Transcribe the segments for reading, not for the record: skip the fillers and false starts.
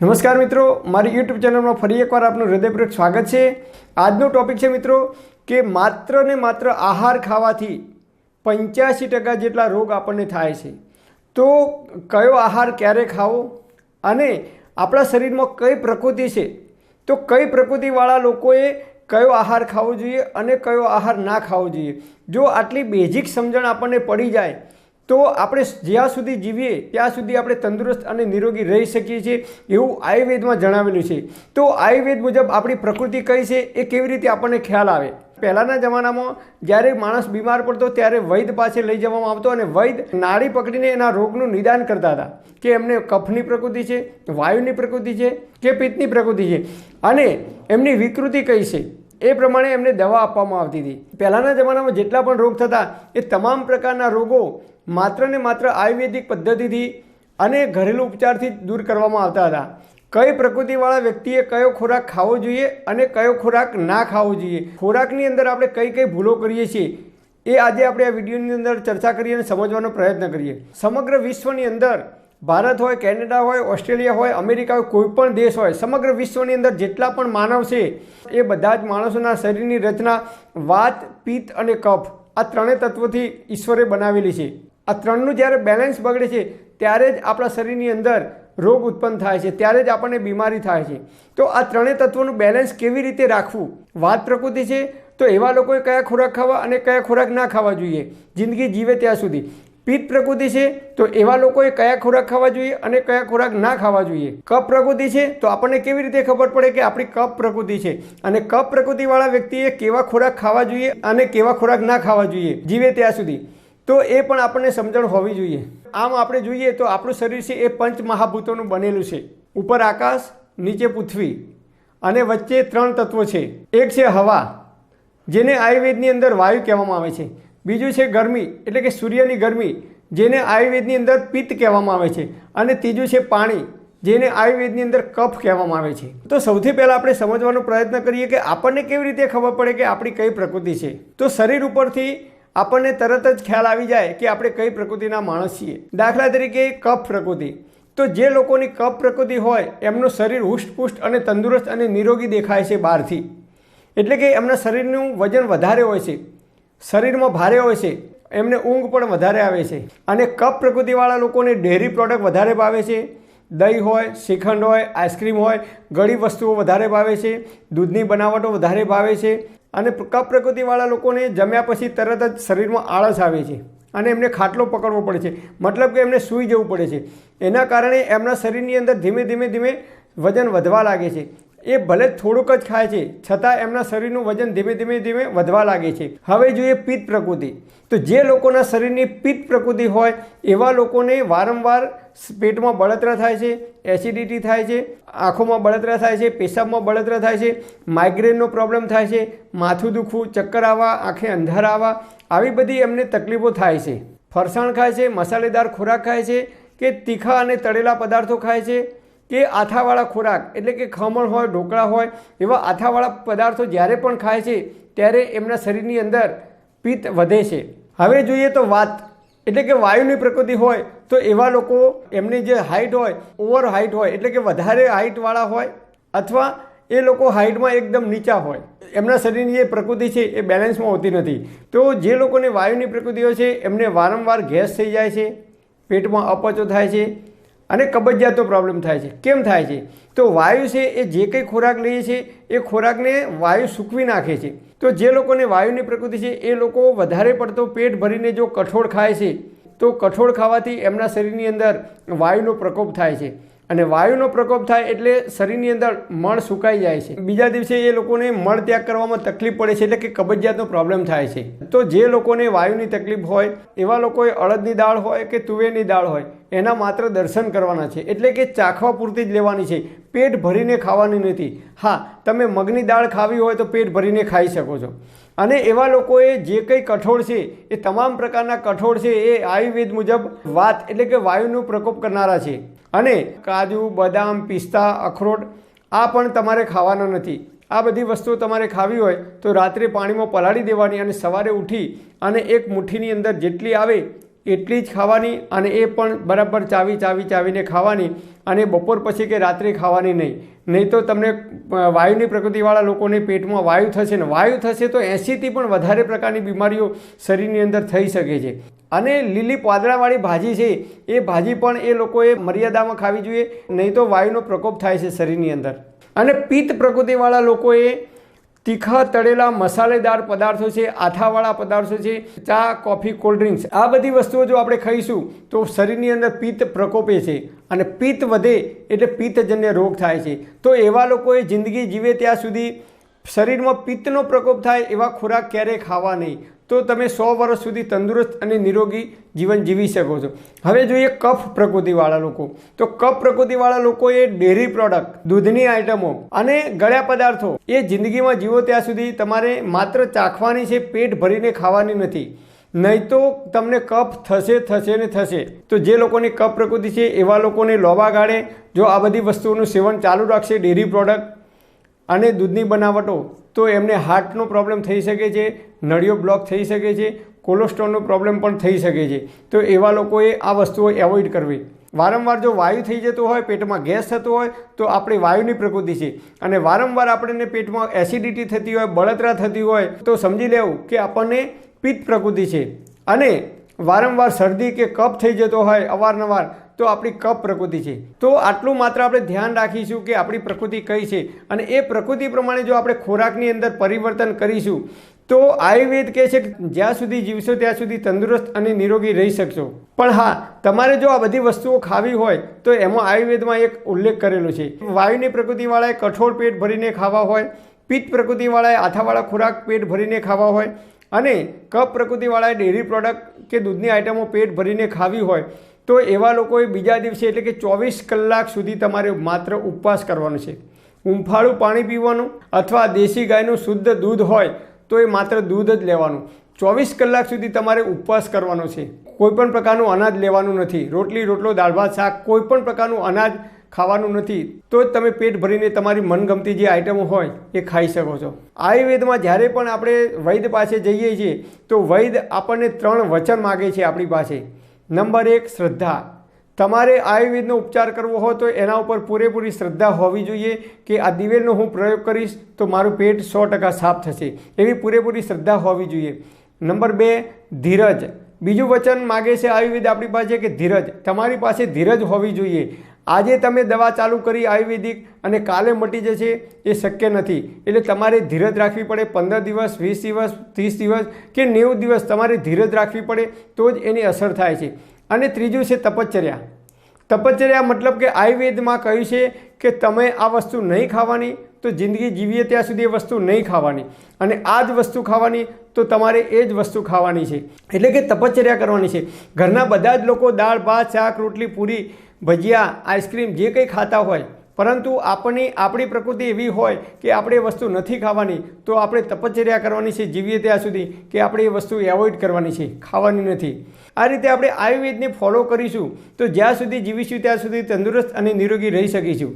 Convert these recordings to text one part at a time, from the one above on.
નમસ્કાર મિત્રો, મારી યુટ્યુબ ચેનલમાં ફરી એકવાર આપનું હૃદયપૂર્વક સ્વાગત છે। આજનો ટોપિક છે મિત્રો કે માત્ર ને માત્ર આહાર ખાવાથી 85% જેટલા રોગ આપણને થાય છે। તો કયો આહાર ક્યારે ખાવો અને આપણા શરીરમાં કઈ પ્રકૃતિ છે, તો કઈ પ્રકૃતિવાળા લોકોએ કયો આહાર ખાવો જોઈએ અને કયો આહાર ના ખાવો જોઈએ। જો આટલી બેઝિક સમજણ આપણને પડી જાય તો આપણે જ્યાં સુધી જીવીએ ત્યાં સુધી આપણે તંદુરસ્ત અને નિરોગી રહી શકીએ છીએ એવું આયુર્વેદમાં જણાવેલું છે। તો આયુર્વેદ મુજબ આપણી પ્રકૃતિ કઈ છે એ કેવી રીતે આપણને ખ્યાલ આવે। પહેલાંના જમાનામાં જ્યારે માણસ બીમાર પડતો ત્યારે વૈદ પાસે લઈ જવામાં આવતો અને વૈદ નાડી પકડીને એના રોગનું નિદાન કરતા હતા કે એમને કફની પ્રકૃતિ છે, વાયુની પ્રકૃતિ છે કે પિત્તની પ્રકૃતિ છે અને એમની વિકૃતિ કઈ છે એ પ્રમાણે એમને દવા આપવામાં આવતી હતી। પહેલાંના જમાનામાં જેટલા પણ રોગ થતા એ તમામ પ્રકારના રોગો માત્ર ને માત્ર આયુર્વેદિક પદ્ધતિથી અને ઘરેલું ઉપચારથી દૂર કરવામાં આવતા હતા। કઈ પ્રકૃતિવાળા વ્યક્તિએ કયો ખોરાક ખાવો જોઈએ અને કયો ખોરાક ના ખાવો જોઈએ, ખોરાકની અંદર આપણે કઈ કઈ ભૂલો કરીએ છીએ એ આજે આપણે આ વિડીયોની અંદર ચર્ચા કરીએ અને સમજવાનો પ્રયત્ન કરીએ। સમગ્ર વિશ્વની અંદર ભારત હોય, કેનેડા હોય, ઓસ્ટ્રેલિયા હોય, અમેરિકા હોય, કોઈ પણ દેશ હોય, સમગ્ર વિશ્વની અંદર જેટલા પણ માનવ છે એ બધા જ માણસોના શરીરની રચના વાત, પિત્ત અને કફ આ ત્રણેય તત્વોથી ઈશ્વરે બનાવેલી છે। આ ત્રણનું જ્યારે બેલેન્સ બગડે છે ત્યારે જ આપણા શરીરની અંદર રોગ ઉત્પન્ન થાય છે, ત્યારે જ આપણને બીમારી થાય છે। તો આ ત્રણેય તત્વોનું બેલેન્સ કેવી રીતે રાખવું, વાત પ્રકૃતિ છે તો એવા લોકોએ કયા ખોરાક ખાવા અને કયા ખોરાક ના ખાવા જોઈએ જિંદગી જીવે ત્યાં સુધી। પિત્ત પ્રકૃતિ છે તો એવા લોકોએ કયા ખોરાક ખાવા જોઈએ અને કયા ખોરાક ના ખાવા જોઈએ। કફ પ્રકૃતિ છે તો આપણને કેવી રીતે ખબર પડે કે આપણી કફ પ્રકૃતિ છે અને કફ પ્રકૃતિવાળા વ્યક્તિએ કેવા ખોરાક ખાવા જોઈએ અને કેવા ખોરાક ના ખાવા જોઈએ જીવે ત્યાં સુધી, તો એ પણ આપણને સમજણ હોવી જોઈએ। આમ આપણે જોઈએ તો આપણું શરીર છે એ પંચ મહાભૂતોનું બનેલું છે। ઉપર આકાશ, નીચે પૃથ્વી અને વચ્ચે ત્રણ તત્વો છે। એક છે હવા, જેને આયુર્વેદની અંદર વાયુ કહેવામાં આવે છે। બીજું છે ગરમી એટલે કે સૂર્યની ગરમી, જેને આયુર્વેદની અંદર પિત્ત કહેવામાં આવે છે અને ત્રીજું છે પાણી, જેને આયુર્વેદની અંદર કફ કહેવામાં આવે છે। તો સૌથી પહેલાં આપણે સમજવાનો પ્રયત્ન કરીએ કે આપણને કેવી રીતે ખબર પડે કે આપણી કઈ પ્રકૃતિ છે। તો શરીર ઉપરથી આપણને તરત જ ખ્યાલ આવી જાય કે આપણે કઈ પ્રકૃતિના માણસ છીએ। દાખલા તરીકે કફ પ્રકૃતિ, તો જે લોકોની કફ પ્રકૃતિ હોય એમનું શરીર હુષ્ટપુષ્ટ અને તંદુરસ્ત અને નિરોગી દેખાય છે બહારથી, એટલે કે એમના શરીરનું વજન વધારે હોય છે, શરીરમાં ભારે હોય છે, એમને ઊંઘ પણ વધારે આવે છે। અને કફ પ્રકૃતિવાળા લોકોને ડેરી પ્રોડક્ટ વધારે ભાવે છે, દહીં હોય, શ્રીખંડ હોય, આઈસ્ક્રીમ હોય, ગળી વસ્તુઓ વધારે ભાવે છે, દૂધની બનાવટો વધારે ભાવે છે અને કફ પ્રકૃતિવાળા લોકોને જમ્યા પછી તરત જ શરીરમાં આળસ આવે છે અને એમને ખાટલો પકડવો પડે છે, મતલબ કે એમને સૂઈ જવું પડે છે। એના કારણે એમના શરીરની અંદર ધીમે ધીમે વજન વધવા લાગે છે। એ ભલે થોડુંક જ ખાય છે છતાં એમના શરીરનું વજન ધીમે ધીમે વધવા લાગે છે। હવે જોઈએ પિત્ત પ્રકૃતિ, તો જે લોકોના શરીરની પિત્ત પ્રકૃતિ હોય એવા લોકોને વારંવાર પેટમાં બળતરા થાય છે, એસિડિટી થાય છે, આંખોમાં બળતરા થાય છે, પેશાબમાં બળતરા થાય છે, માઇગ્રેનનો પ્રોબ્લેમ થાય છે, માથું દુખવું, ચક્કર આવવા, આંખે અંધારા આવવા, આવી બધી એમને તકલીફો થાય છે। ફરસાણ ખાય છે, મસાલેદાર ખોરાક ખાય છે કે તીખા અને તળેલા પદાર્થો ખાય છે કે આથાવાળા ખોરાક એટલે કે ખમણ હોય, ઢોકળા હોય, એવા આથાવાળા પદાર્થો જ્યારે પણ ખાય છે ત્યારે એમના શરીરની અંદર પિત્ત વધે છે। હવે જોઈએ તો વાત એટલે કે વાયુની પ્રકૃતિ હોય તો એવા લોકો એમની જે હાઇટ હોય, ઓવર હાઇટ હોય એટલે કે વધારે હાઇટવાળા હોય અથવા એ લોકો હાઇટમાં એકદમ નીચા હોય, એમના શરીરની જે પ્રકૃતિ છે એ બેલેન્સમાં હોતી નથી। તો જે લોકોને વાયુની પ્રકૃતિ હોય છે એમને વારંવાર ગેસ થઈ જાય છે, પેટમાં અપચો થાય છે અને કબજિયાતનો પ્રોબ્લેમ થાય છે। કેમ થાય છે? તો વાયુ છે એ જે કંઈ ખોરાક લઈએ છીએ એ ખોરાકને વાયુ સૂકવી નાખે છે। તો જે લોકોને વાયુની પ્રકૃતિ છે એ લોકો વધારે પડતો પેટ ભરીને જો કઠોળ ખાય છે તો કઠોળ ખાવાથી એમના શરીરની અંદર વાયુનો પ્રકોપ થાય છે અને વાયુનો પ્રકોપ થાય એટલે શરીરની અંદર મળ સુકાઈ જાય છે। બીજા દિવસે એ લોકોને મળ ત્યાગ કરવામાં તકલીફ પડે છે એટલે કે કબજિયાતનો પ્રોબ્લેમ થાય છે। તો જે લોકોને વાયુની તકલીફ હોય એવા લોકોએ અડદની દાળ હોય કે તુવેરની દાળ હોય એના માત્ર દર્શન કરવાના છે, એટલે કે ચાખવા પૂરતી જ લેવાની છે, પેટ ભરીને ખાવાની નથી। હા, તમે મગની દાળ ખાવી હોય તો પેટ ભરીને ખાઈ શકો છો। અને એવા લોકોએ જે કંઈ કઠોળ છે એ તમામ પ્રકારના કઠોળ છે એ આયુર્વેદ મુજબ વાત એટલે કે વાયુનો પ્રકોપ કરનારા છે। અને કાજુ, બદામ, પિસ્તા, અખરોટ આ પણ તમારે ખાવાના નથી। આ બધી વસ્તુઓ તમારે ખાવી હોય તો રાત્રે પાણીમાં પલાળી દેવાની અને સવારે ઉઠી અને એક મુઠ્ઠીની અંદર જેટલી આવે એટલી જ ખાવાની, અને એ પણ બરાબર ચાવીને ખાવાની, અને બપોર પછી કે રાત્રે ખાવાની નહીં તો તમને વાયુની પ્રકૃતિવાળા લોકોને પેટમાં વાયુ થશે ને વાયુ થશે તો 80થી પણ વધારે પ્રકારની બીમારીઓ શરીરની અંદર થઈ શકે છે. અને લીલી પાંદડાવાળી ભાજી છે એ ભાજી પણ એ લોકોએ મર્યાદામાં ખાવી જોઈએ, નહીં તો વાયુનો પ્રકોપ થાય છે શરીરની અંદર. અને પિત્ત પ્રકૃતિવાળા લોકોએ તીખા તળેલા મસાલેદાર પદાર્થો છે, આથાવાળા પદાર્થો છે, ચા, કોફી, કોલ્ડ ડ્રિંક્સ, આ બધી વસ્તુઓ જો આપણે ખાઈશું તો શરીરની અંદર પિત્ત પ્રકોપે છે, અને પિત્ત વધે એટલે પિત્તજન્ય રોગ થાય છે. તો એવા લોકોએ જિંદગી જીવે ત્યાં સુધી શરીરમાં પિત્તનો પ્રકોપ થાય એવા ખોરાક ક્યારેય ખાવા નહીં, તો તમે 100 વર્ષ સુધી તંદુરસ્ત અને નિરોગી જીવન જીવી શકો છો. હવે જોઈએ કફ પ્રકૃતિવાળા લોકો. તો કફ પ્રકૃતિવાળા લોકોએ ડેરી પ્રોડક્ટ, દૂધની આઇટમો અને ગળ્યા પદાર્થો એ જિંદગીમાં જીવો ત્યાં સુધી તમારે માત્ર ચાખવાની છે, પેટ ભરીને ખાવાની નથી, નહીં તો તમને કફ થશે ને થશે. તો જે લોકોની કફ પ્રકૃતિ છે એવા લોકોને લોબા ગાળે જો આ બધી વસ્તુઓનું સેવન ચાલુ રાખશે, ડેરી પ્રોડક્ટ અને દૂધની બનાવટો, તો એમને હાર્ટનો પ્રોબ્લેમ થઈ શકે છે, નળીઓ બ્લોક થઈ શકે છે, કોલેસ્ટ્રોલનો પ્રોબ્લેમ પણ થઈ શકે છે. તો એવા લોકોએ આ વસ્તુઓ એવોઇડ કરવી. વારંવાર જો વાયુ થઈ જતો હોય, પેટમાં ગેસ થતો હોય, તો આપણી વાયુની પ્રકૃતિ છે, અને વારંવાર આપણને પેટમાં એસિડિટી થતી હોય, બળતરા થતી હોય, તો સમજી લેવું કે આપણને પિત્ત પ્રકૃતિ છે. અને વારંવાર શરદી કે કફ થઈ જતો હોય અવારનવાર, તો આપણી કફ પ્રકૃતિ છે. તો આટલું માત્ર આપણે ધ્યાન રાખીશું કે આપણી પ્રકૃતિ કઈ છે, અને એ પ્રકૃતિ પ્રમાણે જો આપણે ખોરાકની અંદર પરિવર્તન કરીશું તો આયુર્વેદ કહે છે કે જ્યાં સુધી જીવશો ત્યાં સુધી તંદુરસ્ત અને નિરોગી રહી શકશો. પણ હા, તમારે જો આ બધી વસ્તુઓ ખાવી હોય તો એમાં આયુર્વેદમાં એક ઉલ્લેખ કરેલો છે. વાયુની પ્રકૃતિવાળાએ કઠોળ પેટ ભરીને ખાવા હોય, પિત્ત પ્રકૃતિવાળાએ આથાવાળા ખોરાક પેટ ભરીને ખાવા હોય, અને કફ પ્રકૃતિવાળાએ ડેરી પ્રોડક્ટ કે દૂધની આઇટમો પેટ ભરીને ખાવી હોય, તો એવા લોકોએ બીજા દિવસે એટલે કે 24 કલાક સુધી તમારે માત્ર ઉપવાસ કરવાનો છે. હુંફાળું પાણી પીવાનું, અથવા દેશી ગાયનું શુદ્ધ દૂધ હોય તો એ માત્ર દૂધ જ લેવાનું. 24 કલાક સુધી તમારે ઉપવાસ કરવાનો છે. કોઈપણ પ્રકારનું અનાજ લેવાનું નથી. રોટલી, રોટલો, દાળ ભાત, શાક, કોઈપણ પ્રકારનું અનાજ ખાવાનું નથી. તો જ તમે પેટ ભરીને તમારી મનગમતી જે આઇટમો હોય એ ખાઈ શકો છો. આયુર્વેદમાં જ્યારે પણ આપણે વૈદ્ય પાસે જઈએ છીએ તો વૈદ્ય આપણને 3 વચન માગે છે આપણી પાસે. નંબર 1, શ્રદ્ધા. તમારે આયુર્વેદનો ઉપચાર કરવો હોય તો એના ઉપર પૂરેપૂરી શ્રદ્ધા હોવી જોઈએ કે આ દિવેલનો હું પ્રયોગ કરીશ તો મારું પેટ 100% સાફ થશે, એવી પૂરેપૂરી શ્રદ્ધા હોવી જોઈએ. નંબર 2, ધીરજ. બીજું વચન માગે છે આયુર્વેદ આપણી પાસે કે ધીરજ. તમારી પાસે ધીરજ હોવી જોઈએ. આજે તમે દવા ચાલુ કરી આયુર્વેદિક અને કાલે મટી જશે એ શક્ય નથી. એટલે તમારે ધીરજ રાખવી પડે. 15 દિવસ, 20 દિવસ, 30 દિવસ કે 90 દિવસ તમારે ધીરજ રાખવી પડે, તો જ એની અસર થાય છે. અને ત્રીજું છે તપશ્ચર્યા. તપશ્ચર્યા મતલબ કે આયુર્વેદમાં કહ્યું છે કે તમે આ વસ્તુ નહીં ખાવાની તો જિંદગી જીવીએ ત્યાં સુધી એ વસ્તુ નહીં ખાવાની, અને આ જ વસ્તુ ખાવાની તો તમારે એ જ વસ્તુ ખાવાની છે. એટલે કે તપશ્ચર્યા કરવાની છે. ઘરના બધા જ લોકો દાળ, ભાત, શાક, રોટલી, પૂરી, ભજીયા, આઈસ્ક્રીમ જે કંઈ ખાતા હોય, પરંતુ આપણી પ્રકૃતિ એવી હોય કે આપણે એ વસ્તુ નથી ખાવાની, તો આપણે તપશ્ચર્યા કરવાની છે જીવીએ ત્યાં સુધી કે આપણે એ વસ્તુ એવોઇડ કરવાની છે, ખાવાની નથી. આ રીતે આપણે આયુર્વેદને ફોલો કરીશું તો જ્યાં સુધી જીવીશું ત્યાં સુધી તંદુરસ્ત અને નિરોગી રહી શકીશું.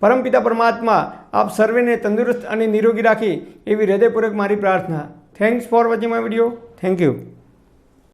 પરમપિતા પરમાત્મા આપ સર્વેને તંદુરસ્ત અને નિરોગી રાખી એવી હૃદયપૂર્વક મારી પ્રાર્થના. Thanks for watching my video. Thank you.